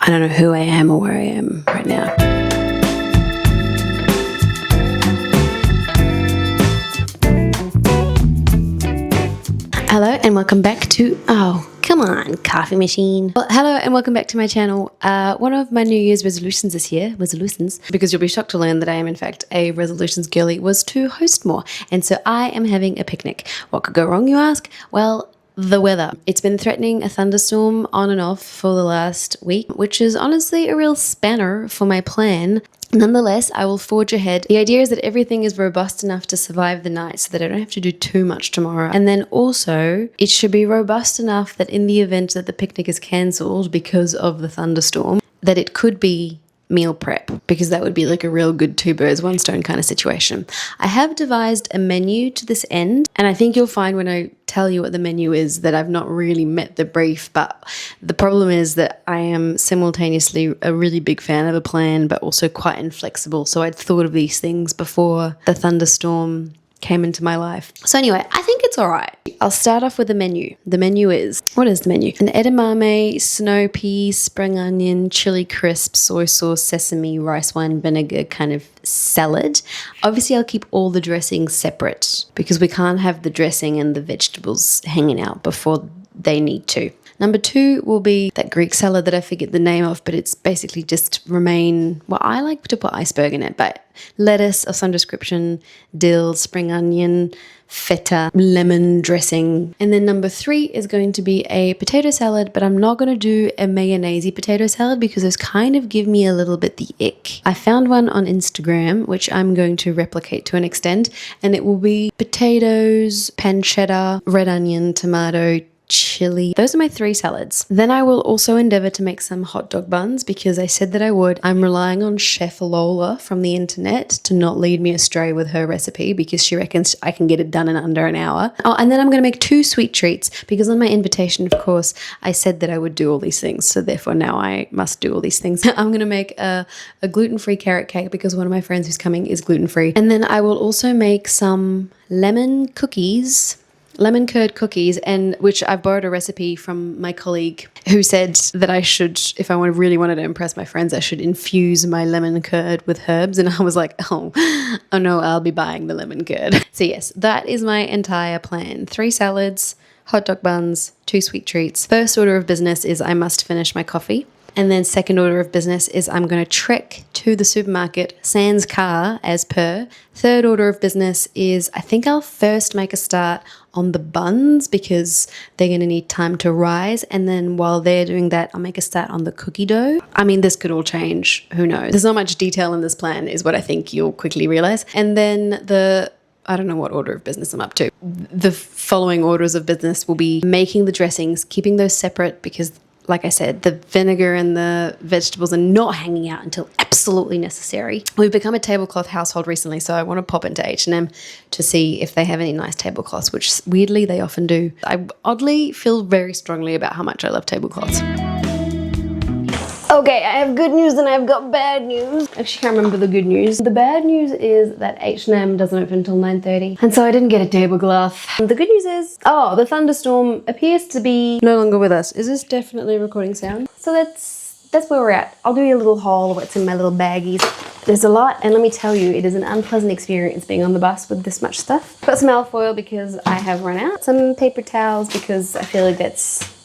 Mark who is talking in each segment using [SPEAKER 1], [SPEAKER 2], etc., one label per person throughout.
[SPEAKER 1] I don't know who I am or where I am right now. Hello and welcome back to, oh, come on, coffee machine. Well, hello and welcome back to my channel. One of my New Year's resolutions this year, because you'll be shocked to learn that I am in fact a resolutions girly, was to host more. And so I am having a picnic. What could go wrong, you ask? Well, the weather. It's been threatening a thunderstorm on and off for the last week, which is honestly a real spanner for my plan. Nonetheless, I will forge ahead. The idea is that everything is robust enough to survive the night so that I don't have to do too much tomorrow. And then also, it should be robust enough that in the event that the picnic is cancelled because of the thunderstorm, that it could be meal prep, because that would be like a real good two birds, one stone kind of situation. I have devised a menu to this end, and I think you'll find when I tell you what the menu is that I've not really met the brief, but the problem is that I am simultaneously a really big fan of a plan, but also quite inflexible. So I'd thought of these things before the thunderstorm came into my life. So anyway, I think it's all right. I'll start off with the menu. The menu is, what is the menu? An edamame, snow pea, spring onion, chili crisp, soy sauce, sesame, rice wine, vinegar kind of salad. Obviously, I'll keep all the dressings separate because we can't have the dressing and the vegetables hanging out before they need to. Number 2 will be that Greek salad that I forget the name of, but it's basically just romaine. Well, I like to put iceberg in it, but lettuce of some description, dill, spring onion, feta, lemon dressing. And then number 3 is going to be a potato salad, but I'm not going to do a mayonnaise potato salad because those kind of give me a little bit the ick. I found one on Instagram, which I'm going to replicate to an extent, and it will be potatoes, pancetta, red onion, tomato, chili. Those are my 3 salads. Then I will also endeavor to make some hot dog buns because I said that I would. I'm relying on Chef Lola from the internet to not lead me astray with her recipe because she reckons I can get it done in under an hour. Oh, and then I'm going to make 2 sweet treats because on my invitation, of course, I said that I would do all these things. So therefore now I must do all these things. I'm going to make a gluten-free carrot cake because one of my friends who's coming is gluten-free. And then I will also make some lemon curd cookies, and which I've borrowed a recipe from my colleague who said that I should, if I really wanted to impress my friends, I should infuse my lemon curd with herbs. And I was like, oh no, I'll be buying the lemon curd. So yes, that is my entire plan. 3 salads, hot dog buns, 2 sweet treats. First order of business is I must finish my coffee. And then second order of business is I'm going to trek to the supermarket, sans car, as per. Third order of business is I think I'll first make a start on the buns because they're going to need time to rise. And then while they're doing that, I'll make a start on the cookie dough. I mean, this could all change. Who knows? There's not much detail in this plan is what I think you'll quickly realize. And then I don't know what order of business I'm up to. The following orders of business will be making the dressings, keeping those separate because like I said, the vinegar and the vegetables are not hanging out until absolutely necessary. We've become a tablecloth household recently, so I want to pop into H&M to see if they have any nice tablecloths, which weirdly they often do. I oddly feel very strongly about how much I love tablecloths. Okay, I have good news and I've got bad news. I actually can't remember the good news. The bad news is that H&M doesn't open until 9:30, and so I didn't get a tablecloth. The good news is, the thunderstorm appears to be no longer with us. Is this definitely recording sound? So that's where we're at. I'll do you a little haul of what's in my little baggies. There's a lot, and let me tell you, it is an unpleasant experience being on the bus with this much stuff. Got some alfoil because I have run out. Some paper towels because I feel like that's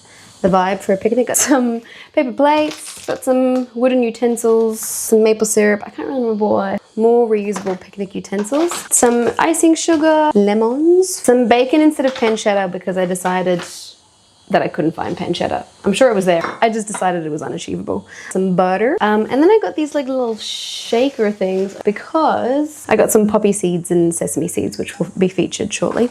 [SPEAKER 1] the vibe for a picnic. Got some paper plates, got some wooden utensils, some maple syrup, I can't remember what. More reusable picnic utensils, some icing sugar, lemons, some bacon instead of pancetta because I decided that I couldn't find pancetta. I'm sure it was there. I just decided it was unachievable. Some butter. And then I got these like little shaker things because I got some poppy seeds and sesame seeds, which will be featured shortly.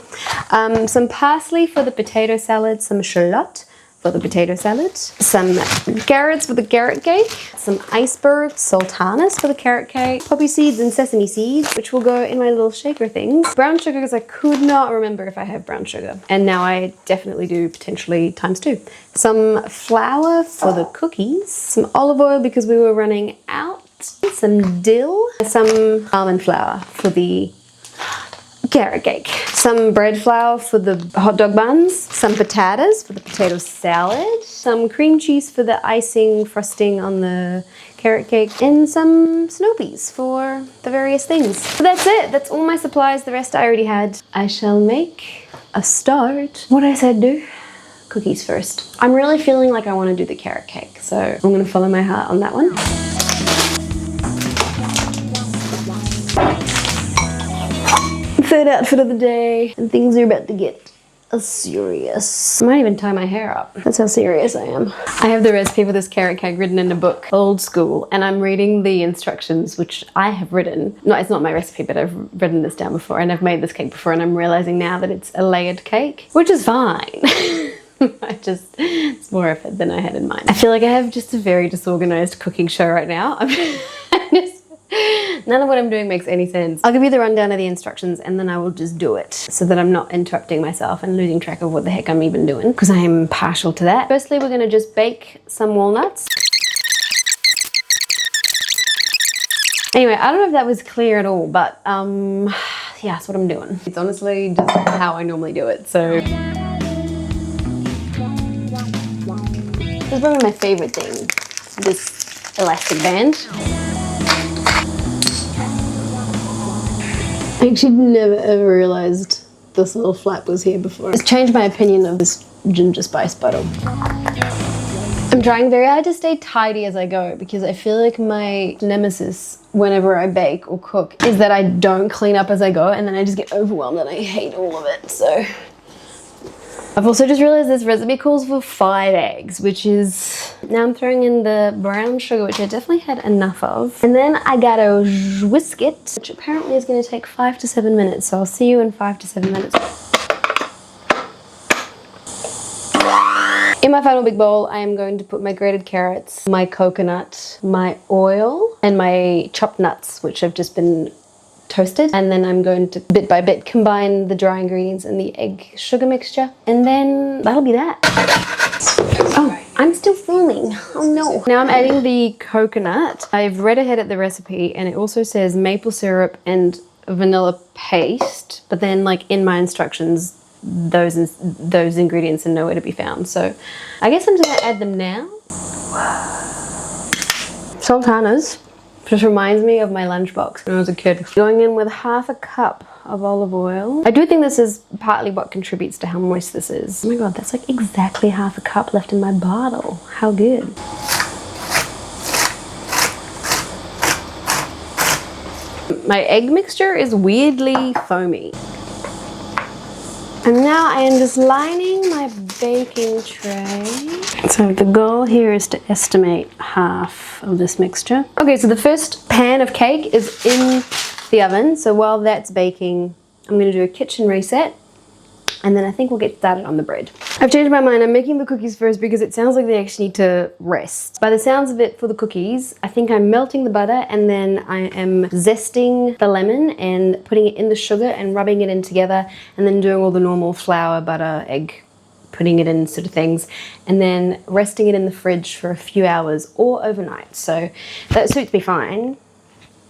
[SPEAKER 1] Some parsley for the potato salad, some shallot for the potato salad, some carrots for the carrot cake, some iceberg sultanas for the carrot cake, poppy seeds and sesame seeds, which will go in my little shaker things. Brown sugar because I could not remember if I have brown sugar. And now I definitely do, potentially ×2. Some flour for the cookies, some olive oil because we were running out, some dill, some almond flour for the carrot cake. Some bread flour for the hot dog buns, some potatoes for the potato salad, some cream cheese for the icing frosting on the carrot cake, and some snow peas for the various things. So that's it. That's all my supplies. The rest I already had. I shall make a start. What I said do? Cookies first. I'm really feeling like I want to do the carrot cake, so I'm going to follow my heart on that one. Third outfit of the day, and things are about to get serious. I might even tie my hair up. That's how serious I am. I have the recipe for this carrot cake written in a book, old school, and I'm reading the instructions, which I have written. No, it's not my recipe, but I've written this down before, and I've made this cake before, and I'm realizing now that it's a layered cake, which is fine. It's more effort than I had in mind. I feel like I have just a very disorganized cooking show right now. None of what I'm doing makes any sense. I'll give you the rundown of the instructions and then I will just do it so that I'm not interrupting myself and losing track of what the heck I'm even doing, because I am partial to that. Firstly, we're gonna just bake some walnuts. Anyway, I don't know if that was clear at all, but yeah, that's what I'm doing. It's honestly just how I normally do it, so. This is probably my favorite thing, this elastic band. I actually never ever realized this little flap was here before. It's changed my opinion of this ginger spice butter. I'm trying very hard to stay tidy as I go because I feel like my nemesis whenever I bake or cook is that I don't clean up as I go and then I just get overwhelmed and I hate all of it, so. I've also just realized this recipe calls for 5 eggs, which is, now I'm throwing in the brown sugar, which I definitely had enough of. And then I gotta whisk it, which apparently is gonna take 5 to 7 minutes. So I'll see you in 5 to 7 minutes. In my final big bowl, I am going to put my grated carrots, my coconut, my oil, and my chopped nuts, which have just been toasted, and then I'm going to bit by bit combine the dry ingredients and the egg sugar mixture, and then that'll be that. Oh, I'm still filming. Oh no. Now I'm adding the coconut. I've read ahead at the recipe and it also says maple syrup and vanilla paste, but then like in my instructions those ingredients are nowhere to be found, so I guess I'm just gonna add them now. Sultanas. Just reminds me of my lunchbox when I was a kid. Going in with half a cup of olive oil. I do think this is partly what contributes to how moist this is. Oh my god, that's like exactly half a cup left in my bottle. How good. My egg mixture is weirdly foamy. And now I am just lining my baking tray. So the goal here is to estimate half of this mixture. Okay, so the first pan of cake is in the oven. So while that's baking, I'm gonna do a kitchen reset. And then I think we'll get started on the bread. I've changed my mind. I'm making the cookies first because it sounds like they actually need to rest. By the sounds of it, for the cookies, I think I'm melting the butter and then I am zesting the lemon and putting it in the sugar and rubbing it in together and then doing all the normal flour, butter, egg, putting it in sort of things, and then resting it in the fridge for a few hours or overnight. So that suits me fine.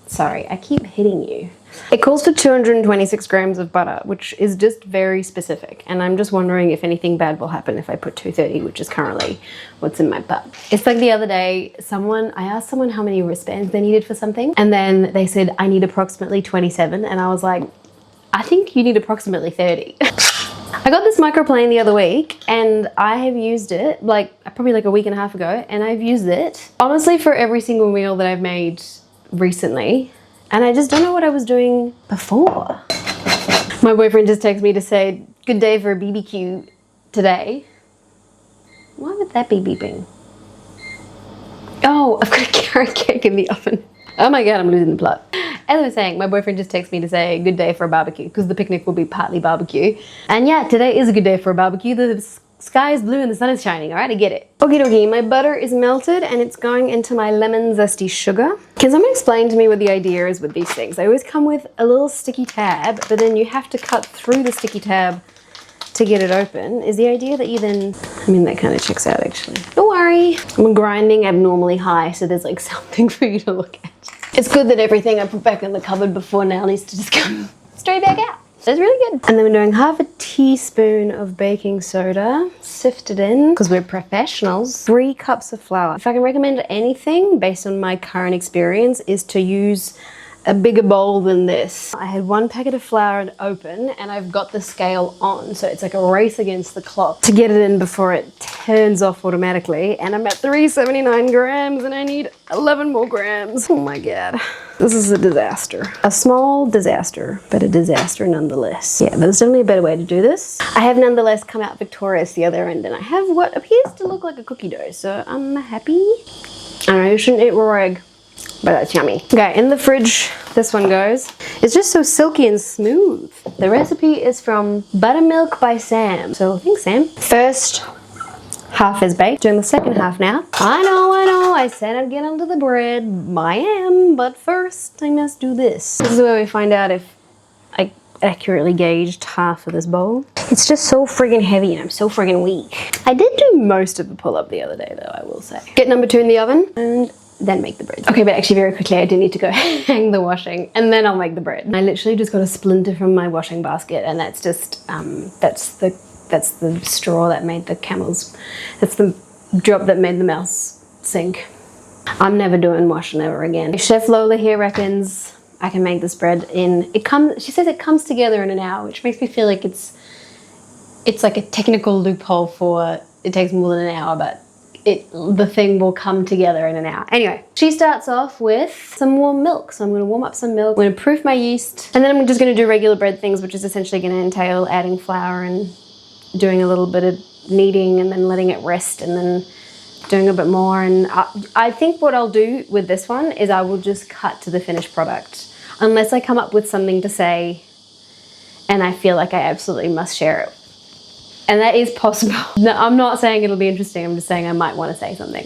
[SPEAKER 1] Sorry, I keep hitting you. It calls for 226 grams of butter, which is just very specific. And I'm just wondering if anything bad will happen if I put 230, which is currently what's in my butt. It's like the other day, I asked someone how many wristbands they needed for something. And then they said, I need approximately 27. And I was like, I think you need approximately 30. I got this microplane the other week and I have used it probably like a week and a half ago, and I've used it honestly for every single meal that I've made recently. And I just don't know what I was doing before. My boyfriend just texted me to say, good day for a BBQ today. Why would that be beeping? Oh, I've got a carrot cake in the oven. Oh my god, I'm losing the plot. As I was saying, my boyfriend just texted me to say good day for a barbecue because the picnic will be partly barbecue. And yeah, today is a good day for a barbecue. The sky is blue and the sun is shining, all right? I get it. Okie dokie, my butter is melted and it's going into my lemon zesty sugar. Can someone explain to me what the idea is with these things? They always come with a little sticky tab, but then you have to cut through the sticky tab to get it open. Is the idea that you then, I mean, that kind of checks out actually. Don't worry, I'm grinding abnormally high, so there's like something for you to look at. It's good that everything I put back in the cupboard before now needs to just come straight back out. So it's really good. And then we're doing half a teaspoon of baking soda, sifted in, because we're professionals. 3 cups of flour. If I can recommend anything based on my current experience is to use a bigger bowl than this. I had 1 packet of flour open and I've got the scale on, so it's like a race against the clock to get it in before it turns off automatically, and I'm at 379 grams and I need 11 more grams. Oh my god. This is a disaster. A small disaster, but a disaster nonetheless. Yeah, there's definitely a better way to do this. I have nonetheless come out victorious the other end and I have what appears to look like a cookie dough, so I'm happy. I know you shouldn't eat raw egg, but that's yummy. Okay, in the fridge, this one goes. It's just so silky and smooth. The recipe is from Buttermilk by Sam. So thanks, Sam. First half is baked. Doing the second half now. I know, I said I'd get onto the bread. I am, but first I must do this. This is where we find out if I accurately gauged half of this bowl. It's just so friggin' heavy and I'm so friggin' weak. I did do most of the pull-up the other day though, I will say. Get number 2 in the oven and then make the bread. Okay, but actually very quickly I do need to go hang the washing and then I'll make the bread. I literally just got a splinter from my washing basket and that's just, that's the straw that made the camels, that's the drop that made the mouse sink. I'm never doing washing ever again. Chef Lola here reckons I can make this bread in, she says it comes together in an hour, which makes me feel like it's like a technical loophole for it takes more than an hour, but the thing will come together in an hour. Anyway, she starts off with some warm milk. So I'm gonna warm up some milk. I'm gonna proof my yeast. And then I'm just gonna do regular bread things, which is essentially gonna entail adding flour and doing a little bit of kneading and then letting it rest and then doing a bit more. And I think what I'll do with this one is I will just cut to the finished product. Unless I come up with something to say and I feel like I absolutely must share it. And that is possible. No, I'm not saying it'll be interesting, I'm just saying I might want to say something.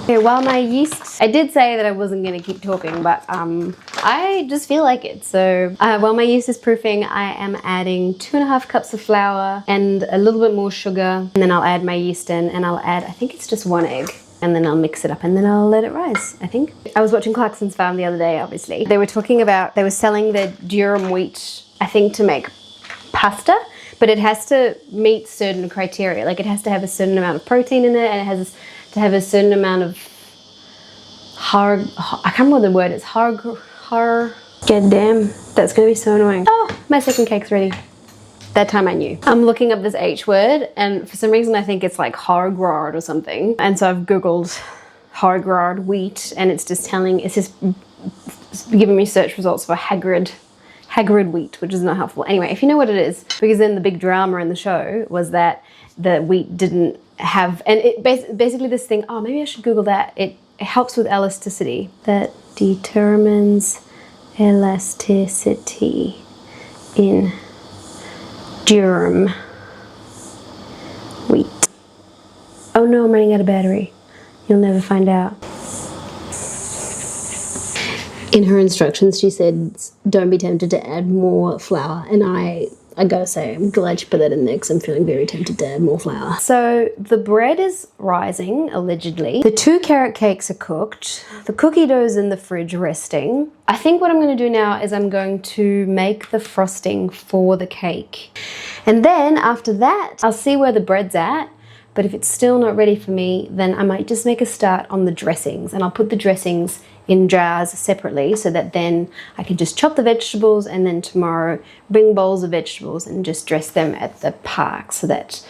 [SPEAKER 1] Okay, while my yeast, I did say that I wasn't going to keep talking, but I just feel like it. So while my yeast is proofing, I am adding 2.5 cups of flour and a little bit more sugar. And then I'll add my yeast in and I'll add, I think it's just 1 egg. And then I'll mix it up and then I'll let it rise, I think. I was watching Clarkson's Farm the other day, obviously. They were talking about, they were selling the durum wheat, I think to make pasta. But it has to meet certain criteria. Like it has to have a certain amount of protein in it and it has to have a certain amount of I can't remember what the word is. God damn, that's gonna be so annoying. Oh, my second cake's ready. That time I knew. I'm looking up this H word and for some reason I think it's like Hargrard or something. And so I've Googled Hargrard wheat and it's just giving me search results for Hagrid wheat, which is not helpful. Anyway, if you know what it is, because then the big drama in the show was that the wheat didn't have, and it basically this thing, oh, maybe I should Google that. It helps with elasticity. That determines elasticity in durum wheat. Oh no, I'm running out of battery. You'll never find out. In her instructions, she said, don't be tempted to add more flour. And I gotta say, I'm glad she put that in there because I'm feeling very tempted to add more flour. So the bread is rising, allegedly. The 2 carrot cakes are cooked. The cookie dough's in the fridge resting. I think what I'm gonna do now is I'm going to make the frosting for the cake. And then after that, I'll see where the bread's at. But if it's still not ready for me, then I might just make a start on the dressings. And I'll put the dressings in jars separately so that then I can just chop the vegetables and then tomorrow bring bowls of vegetables and just dress them at the park so that,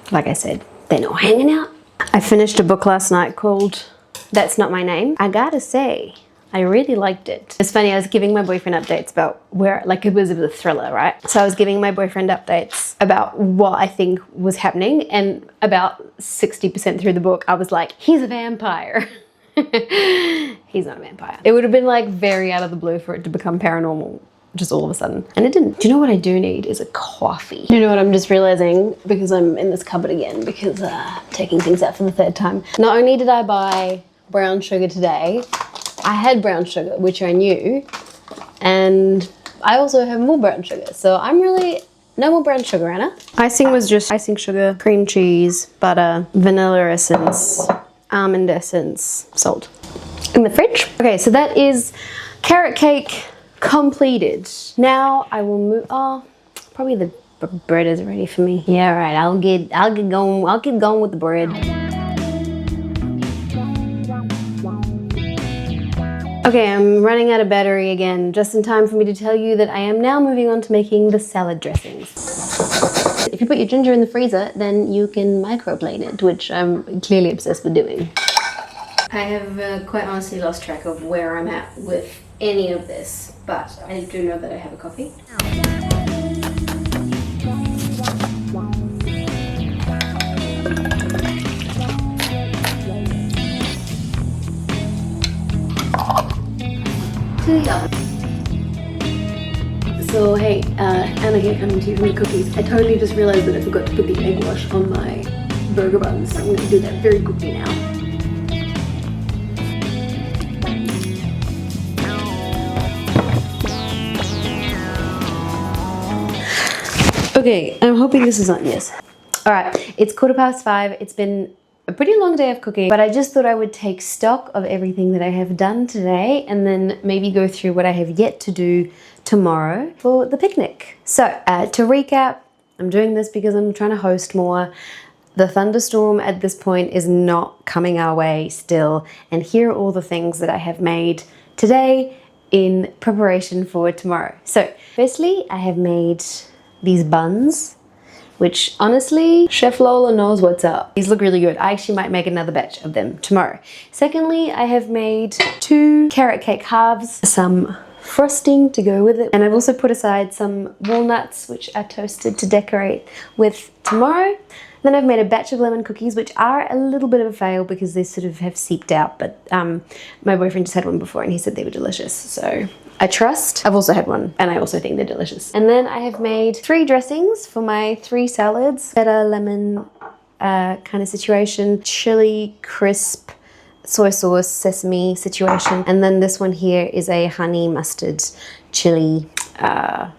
[SPEAKER 1] like I said, they're not hanging out. I finished a book last night called That's Not My Name. I gotta say, I really liked it. It's funny, I was giving my boyfriend updates about where, like it was a thriller, right? So I was giving my boyfriend updates about what I think was happening and about 60% through the book, I was like, he's a vampire. He's not a vampire. It would have been like very out of the blue for it to become paranormal just all of a sudden. And it didn't. Do you know what I do need is a coffee. You know what I'm just realizing because I'm in this cupboard again because I'm taking things out for the 3rd time. Not only did I buy brown sugar today, I had brown sugar, which I knew, and I also have more brown sugar. So I'm really, no more brown sugar, Anna. Icing was just icing sugar, cream cheese, butter, vanilla essence, almond essence, salt. In the fridge. Okay, so that is carrot cake completed. Now I will move. Oh, probably the bread is ready for me. Yeah, right. I'll get going. I'll get going with the bread. Okay, I'm running out of battery again, just in time for me to tell you that I am now moving on to making the salad dressings. If you put your ginger in the freezer, then you can microplane it, which I'm clearly obsessed with doing. I have quite honestly lost track of where I'm at with any of this, but I do know that I have a coffee. So hey, Anna here coming to you from the cookies. I totally just realized that I forgot to put the egg wash on my burger buns, so I'm going to do that very quickly now. Okay, I'm hoping this is on, yes. Alright, it's 5:15. It's been a pretty long day of cooking, but I just thought I would take stock of everything that I have done today and then maybe go through what I have yet to do tomorrow for the picnic. So to recap, I'm doing this because I'm trying to host more. The thunderstorm at this point is not coming our way still, and here are all the things that I have made today in preparation for tomorrow. So firstly, I have made these buns, which honestly, Chef Lola knows what's up. These look really good. I actually might make another batch of them tomorrow. Secondly, I have made 2 carrot cake halves, some frosting to go with it, and I've also put aside some walnuts, which I toasted to decorate with tomorrow. Then I've made a batch of lemon cookies, which are a little bit of a fail because they sort of have seeped out, but my boyfriend just had one before and he said they were delicious, so I trust. I've also had one and I also think they're delicious. And then I have made 3 dressings for my 3 salads. Feta, lemon kind of situation, chili, crisp, soy sauce, sesame situation. And then this one here is a honey mustard chili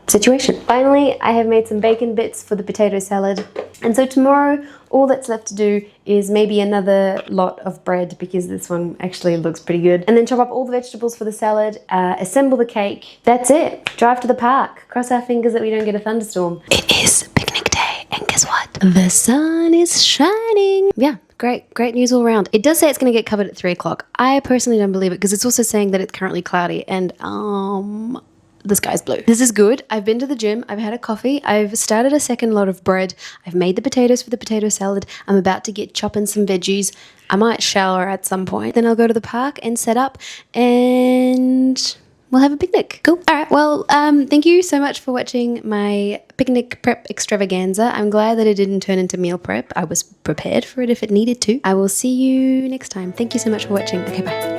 [SPEAKER 1] situation. Finally, I have made some bacon bits for the potato salad. And so tomorrow, all that's left to do is maybe another lot of bread because this one actually looks pretty good. And then chop up all the vegetables for the salad, assemble the cake. That's it. Drive to the park. Cross our fingers that we don't get a thunderstorm. It is picnic day, and guess what? The sun is shining. Yeah. Great news all around. It does say it's going to get covered at 3 o'clock. I personally don't believe it because it's also saying that it's currently cloudy and the sky's blue. This is good. I've been to the gym. I've had a coffee. I've started a second lot of bread. I've made the potatoes for the potato salad. I'm about to get chopping some veggies. I might shower at some point. Then I'll go to the park and set up and we'll have a picnic. Cool. All right. Well, thank you so much for watching my picnic prep extravaganza. I'm glad that it didn't turn into meal prep. I was prepared for it if it needed to. I will see you next time. Thank you so much for watching. Okay, bye.